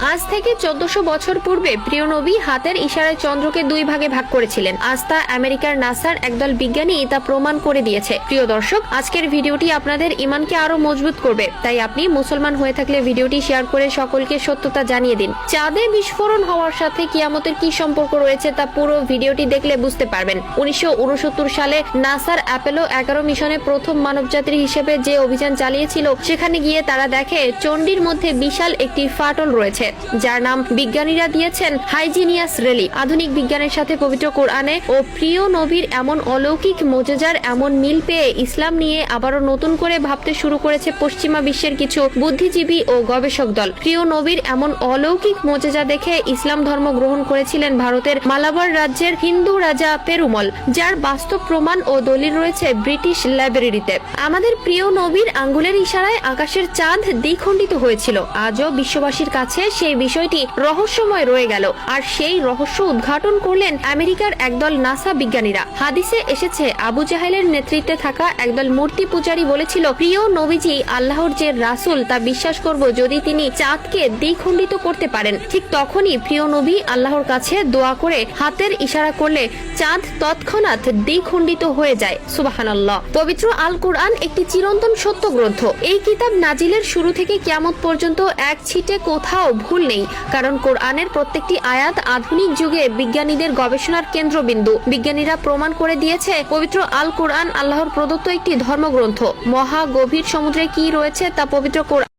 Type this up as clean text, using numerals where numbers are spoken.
আজ থেকে 1400 বছর পূর্বে প্রিয় নবী হাতের ইশারায় চন্দ্রকে দুই ভাগে ভাগ করেছিলেন। আজ তা আমেরিকার নাসার একদল বিজ্ঞানী তা প্রমাণ করে দিয়েছে। প্রিয় দর্শক, আজকের ভিডিওটি আপনাদের ঈমানকে আরো মজবুত করবে, তাই আপনি মুসলমান হয়ে থাকলে ভিডিওটি শেয়ার করে সকলকে সত্যতা জানিয়ে দিন। চাঁদে বিস্ফোরণ হওয়ার সাথে কিয়ামতের কি সম্পর্ক রয়েছে তা পুরো ভিডিওটি দেখলে বুঝতে পারবেন। 1969 সালে নাসার অ্যাপোলো 11 মিশনে প্রথম মানবযাত্রী হিসেবে যে অভিযান চালিয়েছিল, সেখানে গিয়ে তারা দেখে চণ্ডীর মধ্যে বিশাল একটি ফাটল রয়েছে, যার নাম বিজ্ঞানীরা দিয়েছেন হাইজিনিয়াস রেলি। আধুনিক বিজ্ঞানের সাথে পবিত্র কোরআনে ও প্রিয় নবীর এমন অলৌকিক মোজেজার এমন মিল পেয়ে ইসলাম নিয়ে আবারও নতুন করে ভাবতে শুরু করেছে পশ্চিমা বিশ্বের কিছু বুদ্ধিজীবী ও গবেষক দল। প্রিয় নবীর এমন অলৌকিক মোজেজা দেখে ইসলাম ধর্ম গ্রহণ করেছিলেন ভারতের মালাবার রাজ্যের হিন্দু রাজা পেরুমল, যার বাস্তব প্রমাণ ও দলিল রয়েছে ব্রিটিশ লাইব্রেরিতে। আমাদের প্রিয় নবীর আঙ্গুলের ইশারায় আকাশের চাঁদ দ্বিখণ্ডিত হয়েছিল। আজও বিশ্ববাসীর কাছে সেই বিষয়টি রহস্যময় রয়ে গেল, আর সেই রহস্য উদ্ঘাটন করলেন আমেরিকার একদল নাসা বিজ্ঞানীরা। হাদিসে এসেছে, আবু জাহেলের নেতৃত্বে থাকা একদল মূর্তি পূজারী বলেছিল, প্রিয় নবীজি আল্লাহর যে রাসূল তা বিশ্বাস করব যদি তিনি চাঁদকে দ্বিখণ্ডিত করতে পারেন। ঠিক তখনই প্রিয় নবী আল্লাহর কাছে দোয়া করে হাতের ইশারা করলে চাঁদ তৎক্ষণাৎ দ্বিখণ্ডিত হয়ে যায়। সুবহানাল্লাহ। পবিত্র আল কুরআন একটি চিরন্তন সত্য গ্রন্থ। এই কিতাব নাজিলের শুরু থেকে কিয়ামত পর্যন্ত এক ছিটে কোথাও ভুল নেই, কারণ কোরআনের প্রত্যেকটি আয়াত আধুনিক যুগে বিজ্ঞানীদের গবেষণার কেন্দ্রবিন্দু। বিজ্ঞানীরা প্রমাণ করে দিয়েছে পবিত্র আল কুরআন আল্লাহর প্রদত্ত একটি ধর্মগ্রন্থ। মহা গভীর সমুদ্রে কি রয়েছে তা পবিত্র কোরআন